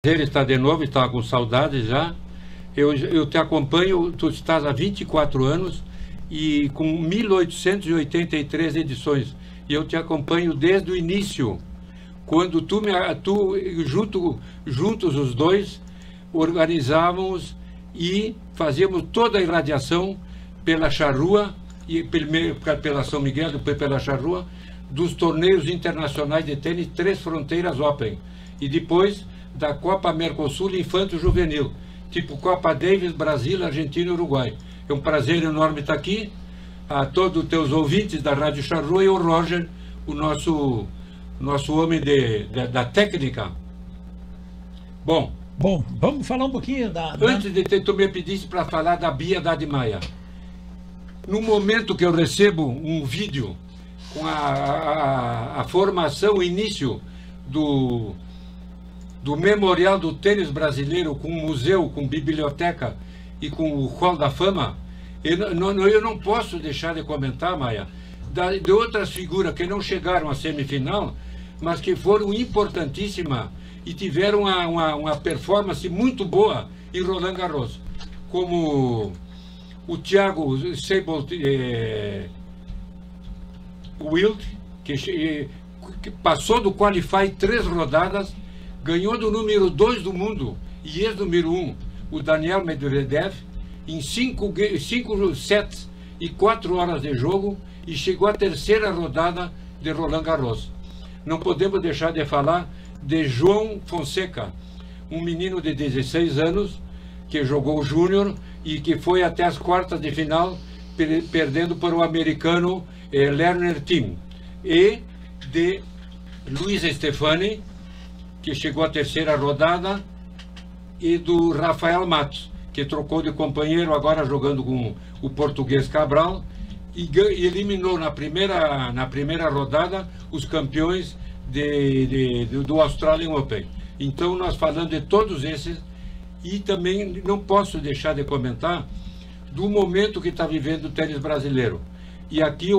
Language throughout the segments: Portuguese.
Ele está de novo, estava com saudade já. Eu te acompanho, tu estás há 24 anos e com 1883 edições. E eu te acompanho desde o início, quando juntos os dois, organizávamos e fazíamos toda a irradiação pela charrua, e pela São Miguel, depois pela charrua, dos torneios internacionais de tênis Três Fronteiras Open. E depois da Copa Mercosul Infanto-Juvenil, tipo Copa Davis, Brasil, Argentina e Uruguai. É um prazer enorme estar aqui. A todos os teus ouvintes da Rádio Charrua e o Roger, o nosso homem da técnica. Bom, vamos falar um pouquinho Antes de tu me pedisse para falar da Bia Haddad Maia. No momento que eu recebo um vídeo com a formação, o início do Memorial do Tênis Brasileiro, com museu, com biblioteca e com o Hall da Fama, eu não posso deixar de comentar, Maia, de outras figuras que não chegaram à semifinal, mas que foram importantíssimas e tiveram uma performance muito boa em Roland Garros, como o Thiago Wild, que passou do Qualify 3 rodadas, ganhou do número 2 do mundo e ex-número 1, o Daniel Medvedev, em 5 sets e 4 horas de jogo, e chegou à terceira rodada de Roland Garros. Não podemos deixar de falar de João Fonseca, um menino de 16 anos que jogou júnior e que foi até as quartas de final, perdendo para o americano Lerner Tim, e de Luiz Stefani, que chegou à terceira rodada, e do Rafael Matos, que trocou de companheiro, agora jogando com o português Cabral, e eliminou na primeira rodada os campeões do Australian Open. Então, nós falando de todos esses, e também não posso deixar de comentar do momento que está vivendo o tênis brasileiro. E aqui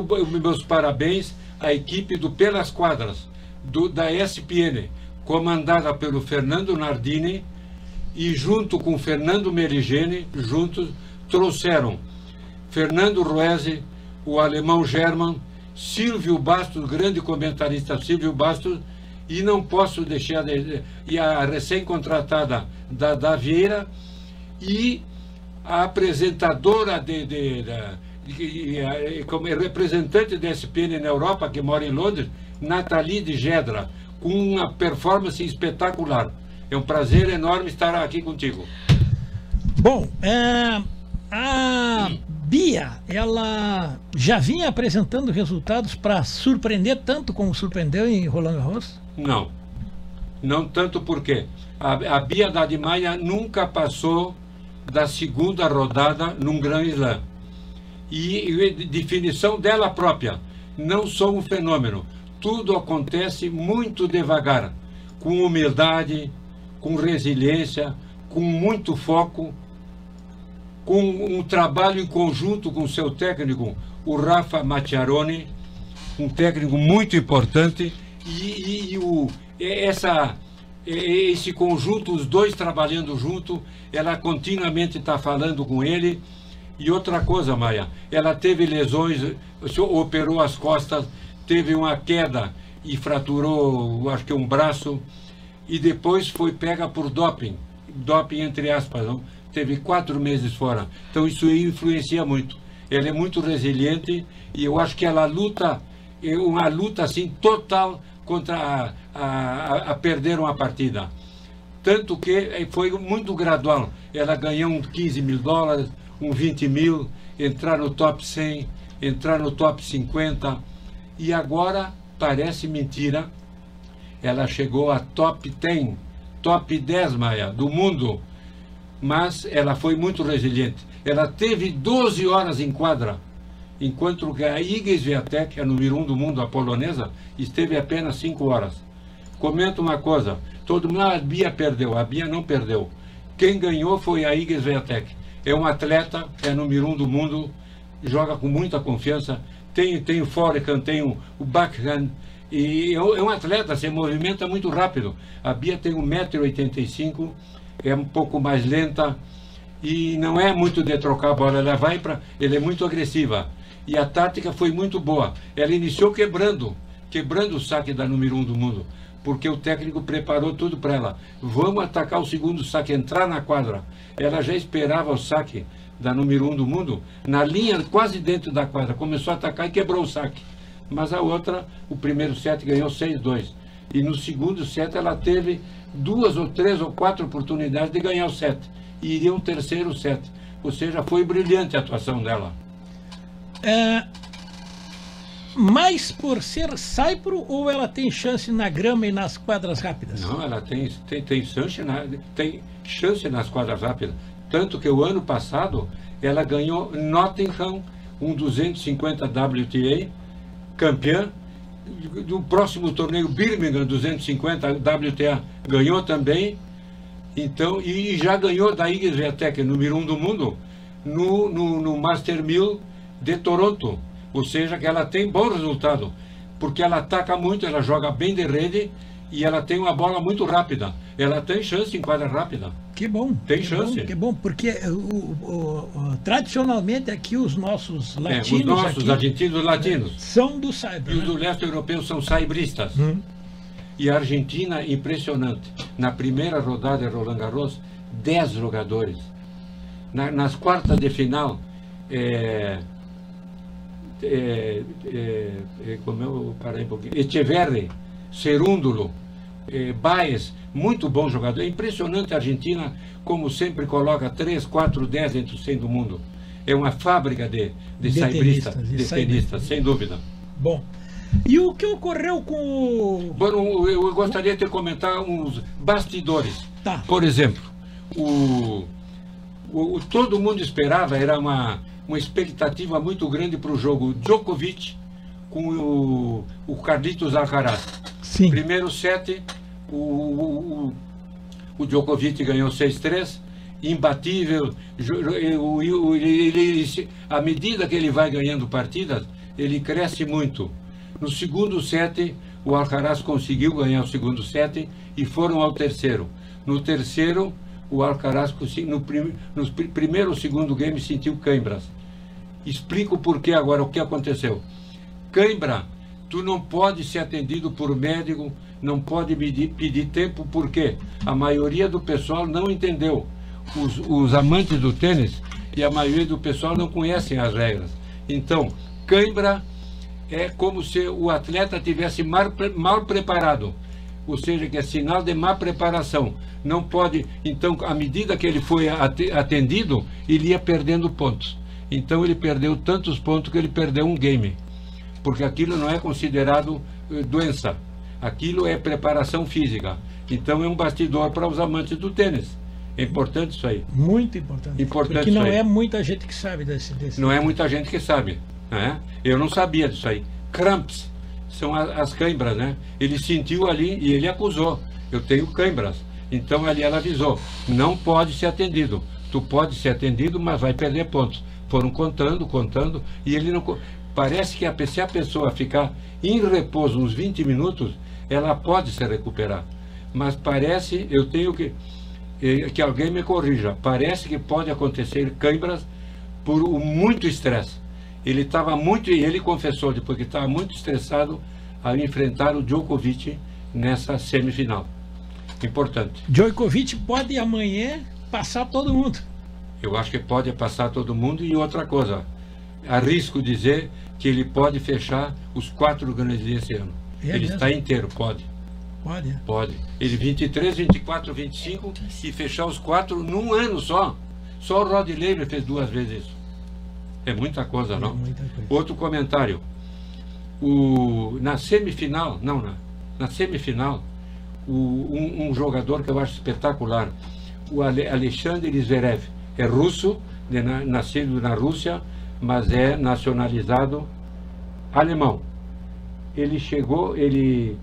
meus parabéns à equipe do Pelas Quadras, da ESPN, comandada pelo Fernando Nardini, e junto com Fernando Merigene, juntos trouxeram Fernando Ruese, o alemão German, Silvio Bastos, grande comentarista Silvio Bastos, e não posso deixar e a recém-contratada da Vieira, e a apresentadora como representante da ESPN na Europa, que mora em Londres, Nathalie de Gedra, com uma performance espetacular. É um prazer enorme estar aqui contigo. Bom, a Bia, ela já vinha apresentando resultados para surpreender tanto como surpreendeu em Roland Garros? Não tanto, porque a Bia Haddad Maia nunca passou da segunda rodada num Grand Slam. E definição dela própria, não sou um fenômeno. Tudo acontece muito devagar, com humildade, com resiliência, com muito foco, com um trabalho em conjunto com seu técnico, o Rafa Macchiaroni, um técnico muito importante, esse conjunto, os dois trabalhando junto, ela continuamente está falando com ele. E outra coisa, Maia, ela teve lesões, operou as costas, teve uma queda e fraturou, acho que um braço, e depois foi pega por doping entre aspas, não? Teve 4 meses fora. Então isso influencia muito. Ela é muito resiliente e eu acho que ela luta, uma luta assim total contra a perder uma partida. Tanto que foi muito gradual. Ela ganhou uns 15 mil dólares, uns 20 mil, entrar no top 100, entrar no top 50, e agora parece mentira, ela chegou a top 10, top 10, Maia, do mundo, mas ela foi muito resiliente. Ela teve 12 horas em quadra, enquanto a Iga Swiatek, a número 1 do mundo, a polonesa, esteve apenas 5 horas. Comenta uma coisa, todo mundo, a Bia perdeu, a Bia não perdeu. Quem ganhou foi a Iga Swiatek. É um atleta, é número 1 do mundo, joga com muita confiança, tem o forehand, tem o backhand, E é um atleta, se movimenta muito rápido. A Bia tem 1,85 m, é um pouco mais lenta e não é muito de trocar a bola. Ela é muito agressiva. E a tática foi muito boa. Ela iniciou quebrando o saque da número 1 do mundo, porque o técnico preparou tudo para ela. Vamos atacar o segundo saque, entrar na quadra. Ela já esperava o saque da número 1 do mundo, na linha quase dentro da quadra. Começou a atacar e quebrou o saque. Mas a outra, o primeiro set ganhou 6-2. E no segundo set ela teve 2 ou 3 ou 4 oportunidades de ganhar o set. E iria um terceiro set. Ou seja, foi brilhante a atuação dela. Mas por ser saibro, ou ela tem chance na grama e nas quadras rápidas? Não, ela tem chance nas quadras rápidas. Tanto que o ano passado ela ganhou Nottingham, um 250 WTA, campeã. Do próximo torneio Birmingham 250 WTA ganhou também. Então, e já ganhou da Iga Swiatek, número 1 do mundo, no Master 1000 de Toronto. Ou seja, que ela tem bom resultado, porque ela ataca muito, ela joga bem de rede e ela tem uma bola muito rápida. Ela tem chance em quadra rápida. Que bom. Tem chance. Que bom, porque tradicionalmente aqui os nossos latinos... os nossos argentinos latinos. São do saibro. E os do leste europeu são saibristas. E a Argentina, impressionante. Na primeira rodada de Roland Garros, 10 jogadores. Nas quartas de final... como eu parei um pouquinho, Echeverri, Cerúndulo, Baez, muito bom jogador. É impressionante a Argentina, como sempre coloca 3, 4, 10 entre os 100 do mundo. É uma fábrica de tenistas, sem dúvida. Bom, e o que ocorreu com Bom, eu gostaria de comentar uns bastidores. Tá. Por exemplo, todo mundo esperava, era uma expectativa muito grande para o jogo Djokovic com o Carlitos Alcaraz. Sim. Primeiro set, o Djokovic ganhou 6-3, imbatível. À medida que ele vai ganhando partidas, ele cresce muito. No segundo set, o Alcaraz conseguiu ganhar o segundo set e foram ao terceiro. No terceiro, o Alcaraz, no primeiro ou segundo game, sentiu câimbras. Explico o porquê agora, o que aconteceu. Cãibra, tu não pode ser atendido por médico, não pode pedir tempo, porque a maioria do pessoal não entendeu. Os amantes do tênis e a maioria do pessoal não conhecem as regras. Então, cãibra é como se o atleta tivesse mal preparado. Ou seja, que é sinal de má preparação. Não pode, então, à medida que ele foi atendido, ele ia perdendo pontos. Então ele perdeu tantos pontos que ele perdeu um game. Porque aquilo não é considerado doença. Aquilo é preparação física. Então é um bastidor para os amantes do tênis. É importante isso aí. Muito importante. Porque não é muita gente que sabe desse. Não é muita gente que sabe. Né? Eu não sabia disso aí. Cramps são as câimbras, né? Ele sentiu ali e ele acusou. Eu tenho câimbras. Então ali ela avisou. Não pode ser atendido. Tu pode ser atendido, mas vai perder pontos. Foram contando, e ele não... Parece que se a pessoa ficar em repouso uns 20 minutos, ela pode se recuperar. Mas parece, eu tenho que alguém me corrija, parece que pode acontecer câimbras por muito estresse. Ele estava muito, e ele confessou depois que estava muito estressado ao enfrentar o Djokovic nessa semifinal. Importante. Djokovic pode amanhã passar todo mundo. Eu acho que pode passar todo mundo. E outra coisa, arrisco dizer que ele pode fechar os 4 grandes desse ano. Ele está inteiro, pode. Pode? Pode. Ele 23, 24, 25 e fechar os 4 num ano só. Só o Rod Laver fez 2 vezes isso. É muita coisa, não? Muita coisa. Outro comentário. Na semifinal, um jogador que eu acho espetacular, o Alexander Zverev, é russo, nascido na Rússia, mas é nacionalizado alemão. Ele chegou, ele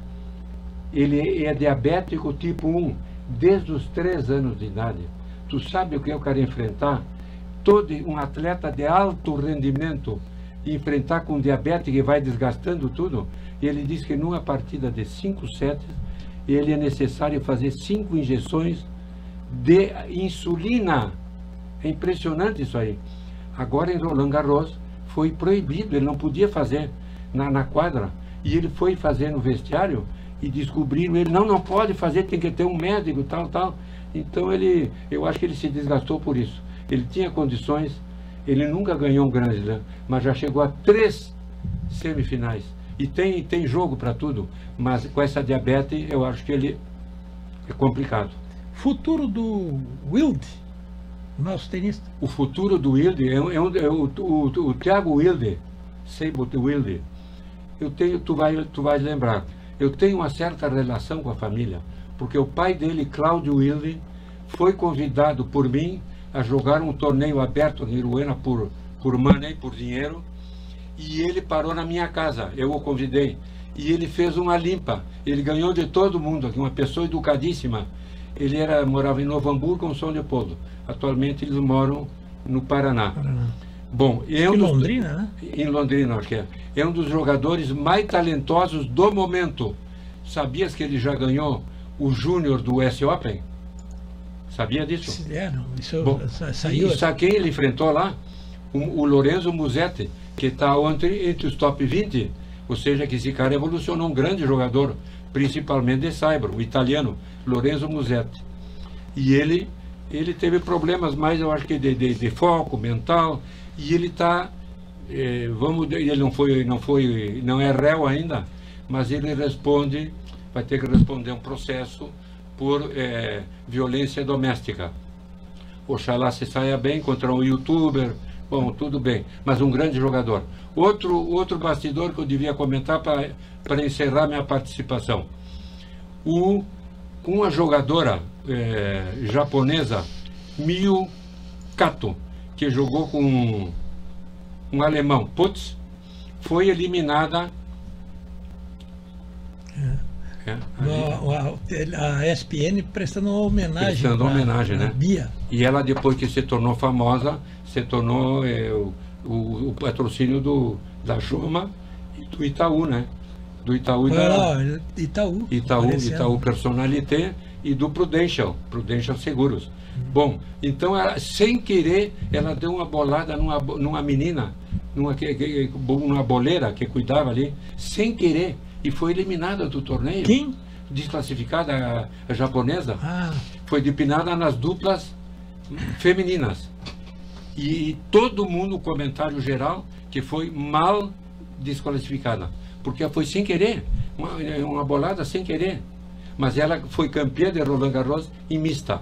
é diabético tipo 1 desde os 3 anos de idade. Tu sabe o que eu quero enfrentar? Todo um atleta de alto rendimento enfrentar com diabetes que vai desgastando tudo. E ele diz que numa partida de 5 sets, ele é necessário fazer 5 injeções de insulina. É impressionante isso aí. Agora em Roland Garros foi proibido, ele não podia fazer na quadra. E ele foi fazer no vestiário e descobriram, ele não pode fazer, tem que ter um médico, tal. Então eu acho que ele se desgastou por isso. Ele tinha condições, ele nunca ganhou um grande Slam, mas já chegou a 3 semifinais. E tem jogo para tudo, mas com essa diabetes eu acho que ele é complicado. Futuro do Wild, nosso tenista. O futuro do Wilde é o Thiago Wilde, Seibold Wilde. Tu vais lembrar, eu tenho uma certa relação com a família, porque o pai dele, Cláudio Wilde, foi convidado por mim a jogar um torneio aberto em Iruena por money, por dinheiro, e ele parou na minha casa, eu o convidei, e ele fez uma limpa, ele ganhou de todo mundo, uma pessoa educadíssima. Ele morava em Novo Hamburgo com São Leopoldo. Atualmente eles moram no Paraná. Bom, em Londrina, né? Em Londrina, acho que é. É um dos jogadores mais talentosos do momento. Sabias que ele já ganhou o Júnior do US Open? Sabia disso? Não, isso bom, saiu. E sabe quem ele enfrentou lá? O Lorenzo Musetti, que está entre os top 20. Ou seja, que esse cara evolucionou, um grande jogador, principalmente de saibro, o italiano, Lorenzo Musetti. E ele teve problemas mais, eu acho que de foco mental, e ele está, ele não é réu ainda, mas ele vai ter que responder um processo por violência doméstica. Oxalá se saia bem contra um youtuber, bom, tudo bem, mas um grande jogador. Outro bastidor que eu devia comentar para encerrar minha participação. Uma jogadora japonesa, Miyu Kato, que jogou com um alemão, Putz, foi eliminada. A ESPN prestando uma homenagem. Né? Bia. E ela, depois que se tornou famosa, se tornou o patrocínio da Joma e do Itaú, né? Do Itaú e Itaú Personalité e do Prudential Seguros. Bom, então ela, sem querer, ela deu uma bolada numa menina, numa boleira que cuidava ali, sem querer, e foi eliminada do torneio. Quem? Desclassificada, a japonesa. Foi depinada nas duplas femininas. E todo mundo, comentário geral, que foi mal desqualificada. Porque foi sem querer, uma bolada sem querer. Mas ela foi campeã de Roland Garros em mista.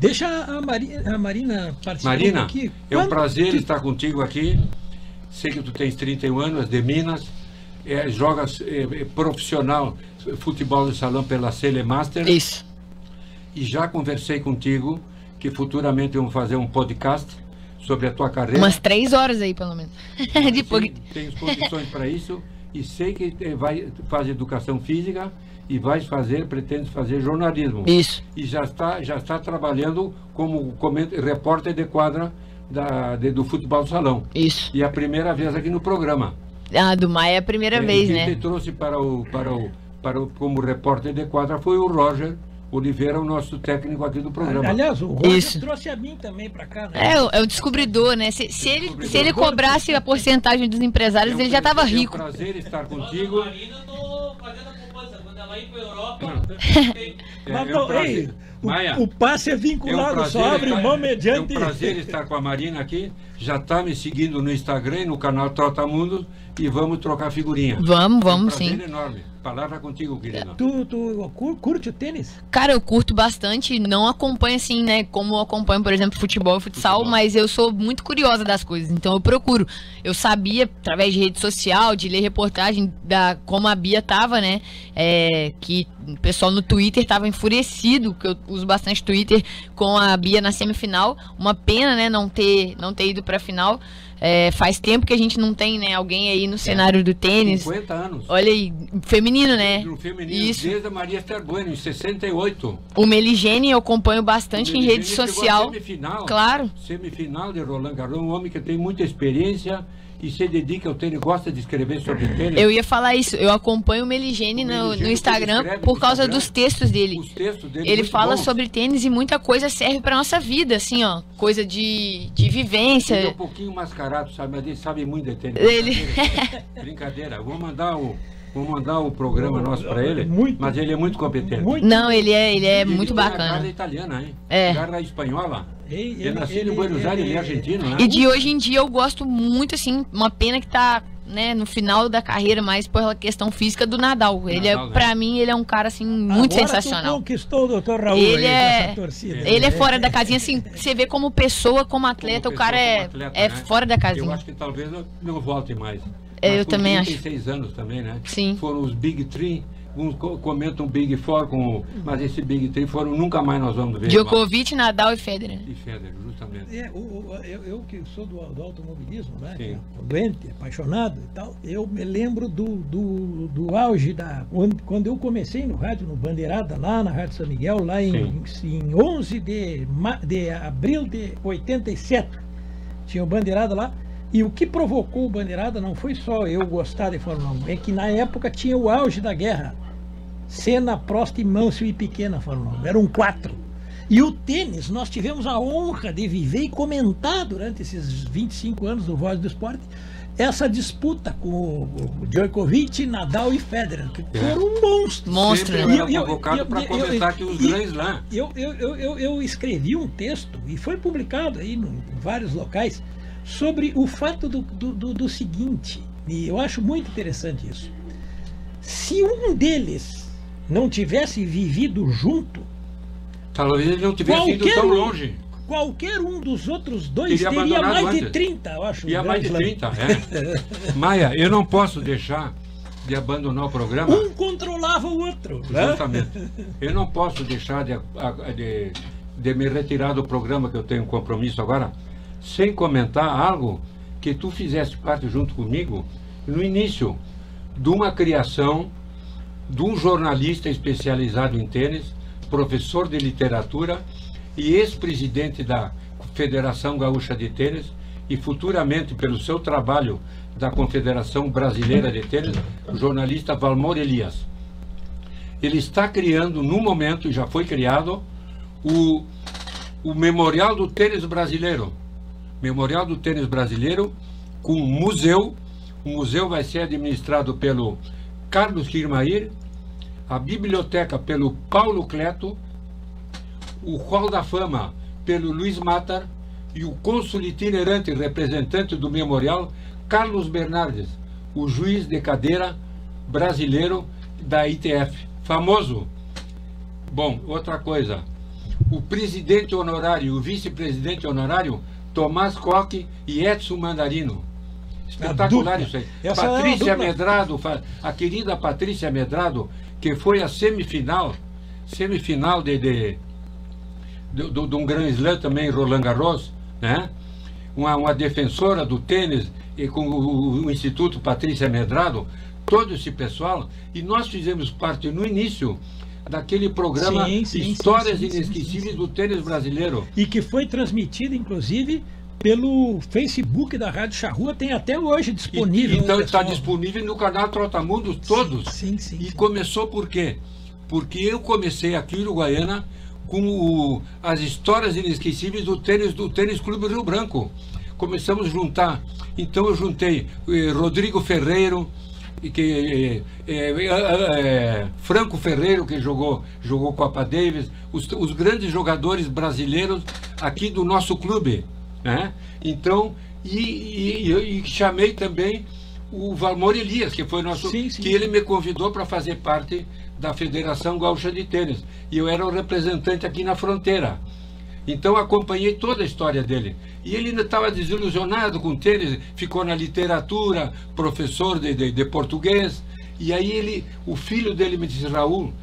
Deixa a Marina participar. Marina, aqui. É um prazer estar contigo aqui. Sei que tu tens 31 anos, de Minas. Jogas profissional, futebol de salão pela Celemaster. Isso. E já conversei contigo que futuramente vamos fazer um podcast sobre a tua carreira. Umas 3 horas aí, pelo menos. Tens condições para isso. E sei que faz educação física e pretende fazer jornalismo. Isso. E já está trabalhando como repórter de quadra do futebol salão. Isso. E a primeira vez aqui no programa. Do Maia é a primeira vez, né? Quem te trouxe como repórter de quadra foi o Roger Oliveira, o nosso técnico aqui do programa. Aliás, o Roger trouxe a mim também para cá, né? É o descobridor, né? Se ele cobrasse a porcentagem dos empresários, ele já estava rico. É um prazer estar contigo. A Marina tô fazendo a poupança. Quando ela ir para a Europa, o passe é vinculado, só abre mão mediante. É um prazer estar com a Marina aqui. Já está me seguindo no Instagram e no canal Trotamundo e vamos trocar figurinha. Vamos sim. É um prazer enorme. Palavra contigo, querida. Tu curte o tênis? Cara, eu curto bastante, não acompanho assim, né, como eu acompanho, por exemplo, futebol e futsal, mas eu sou muito curiosa das coisas, então eu procuro. Eu sabia, através de rede social, de ler reportagem como a Bia tava, né, que o pessoal no Twitter tava enfurecido, que eu uso bastante Twitter, com a Bia na semifinal. Uma pena, né, não ter ido pra final, Faz tempo que a gente não tem, né, alguém aí no cenário do tênis. 50 anos. Olha aí, feminino, né? No feminino, Isso. desde a Maria Esther Bueno, em 68. O Meligeni eu acompanho bastante em rede Chegou à social. Semifinal, Claro. Semifinal de Roland Garros, um homem que tem muita experiência e se dedica ao tênis, gosta de escrever sobre tênis. Eu ia falar isso, eu acompanho o Meligeni no Instagram por causa dos textos dele. Os textos dele Ele muito fala bons. sobre tênis e muita coisa serve pra nossa vida, assim, ó. Coisa de vivência. Ele é um pouquinho mascarado, sabe? Mas ele sabe muito de tênis. Ele- Brincadeira. Vou mandar o programa nosso para ele, Muito. mas ele é muito competente. Muito. Não, ele é Ele muito tem a bacana. garra italiana, hein? É. Garra espanhola. Ele- Ele nasceu em Buenos Aires, ele é argentino, né? E de hoje em dia eu gosto muito, assim, uma pena que tá, né, no final da carreira, mais pela questão física do Nadal. Ele Nadal, é, né? pra mim, ele é um cara, assim, muito Agora sensacional. Tu conquistou o Dr. Raul Ele aí, é- com essa torcida. Ele é fora da casinha, assim, você vê como pessoa, como atleta, Como o cara pessoa, é, como atleta, é né? fora da Eu casinha. acho que talvez não volte mais. Eu Mas com também acho. 36 anos também, né? Sim. Foram os Big Three, uns comentam Big Four, mas esse Big Three foram, nunca mais nós vamos ver. Djokovic, Nadal e Federer. E Federer, justamente. Eu que sou do automobilismo, né? Sim. Doente, apaixonado e tal, eu me lembro do auge quando eu comecei no rádio, no Bandeirada, lá na Rádio São Miguel, lá em 11 de abril de 87. Tinha o Bandeirada lá. E o que provocou o Bandeirada não foi só eu gostar de Fórmula 1, é que na época tinha o auge da guerra. Senna, Prost, Mansell e Piquet na Fórmula 1. Eram 4. E o tênis, nós tivemos a honra de viver e comentar durante esses 25 anos do Voz do Esporte essa disputa com o Djokovic, Nadal e Federer, que foram monstros. Monstro, Sempre né? eu era convocado para comentar aqui os Grand Slam. Eu escrevi um texto, e foi publicado aí em vários locais, sobre o fato do seguinte, e eu acho muito interessante isso. Se um deles não tivesse vivido junto, Talvez ele não tivesse ido Qualquer tão um. longe. qualquer um dos outros dois Teria teria abandonado mais de antes. 30, eu acho. E há mais de 30, é. Maia, eu não posso deixar de abandonar o programa. Um controlava o outro. né? Justamente. Eu não posso deixar de me retirar do programa, que eu tenho um compromisso agora, sem comentar algo que tu fizeste parte junto comigo no início de uma criação de um jornalista especializado em tênis, professor de literatura e ex-presidente da Federação Gaúcha de Tênis e futuramente, pelo seu trabalho, da Confederação Brasileira de Tênis, o jornalista Valmor Elias. Ele está criando, no momento, já foi criado, o Memorial do Tênis Brasileiro. Memorial do Tênis Brasileiro, com um museu. O museu vai ser administrado pelo Carlos Kirmair, a biblioteca pelo Paulo Cleto, o Hall da Fama pelo Luiz Matar e o cônsul itinerante representante do memorial, Carlos Bernardes, o juiz de cadeira brasileiro da ITF. Famoso. Bom, outra coisa. O presidente honorário e o vice-presidente honorário, Tomás Koch e Edson Mandarino. Espetacular isso aí. Essa é a Patrícia dupla. Medrado, a querida Patrícia Medrado, que foi a semifinal de um Grand Slam também, Roland Garros, né? Uma defensora do tênis, e com o Instituto Patrícia Medrado, todo esse pessoal, e nós fizemos parte no início daquele programa Histórias Inesquecíveis do Tênis Brasileiro. E que foi transmitido, inclusive, pelo Facebook da Rádio Charrua, tem até hoje disponível. Então no está pessoal. disponível no canal Trotamundos todos. Sim. E começou por quê? Porque eu comecei aqui em Uruguaiana com as histórias inesquecíveis do Tênis Clube Rio Branco. Começamos a juntar. Então eu juntei Rodrigo Ferreiro, Franco Ferreiro, que jogou Copa Davis, os grandes jogadores brasileiros aqui do nosso clube, né? Então, e chamei também o Valmor Elias, que foi nosso, Sim. que ele me convidou para fazer parte da Federação Gaúcha de Tênis, e eu era o representante aqui na fronteira. Então acompanhei toda a história dele. E ele ainda estava desilusionado com o tênis, ficou na literatura, professor de português. E aí o filho dele me disse: Raul,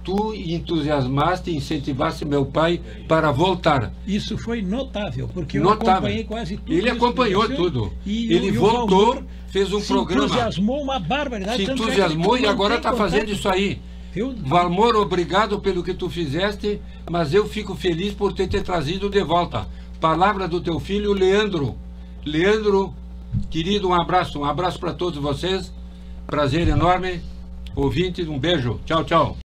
tu entusiasmaste e incentivaste meu pai para voltar. Isso foi notável, porque eu Notável. acompanhei quase tudo. Ele isso acompanhou que aconteceu, tudo. E Ele o voltou, Valmor fez um se programa. entusiasmou uma barbaridade. Se tanto é que entusiasmou ele e agora mantém está fazendo contato. isso aí. Valmor, obrigado pelo que tu fizeste, mas eu fico feliz por ter te trazido de volta. Palavra do teu filho, Leandro. Leandro, querido, um abraço para todos vocês. Prazer enorme. Ouvintes, um beijo. Tchau, tchau.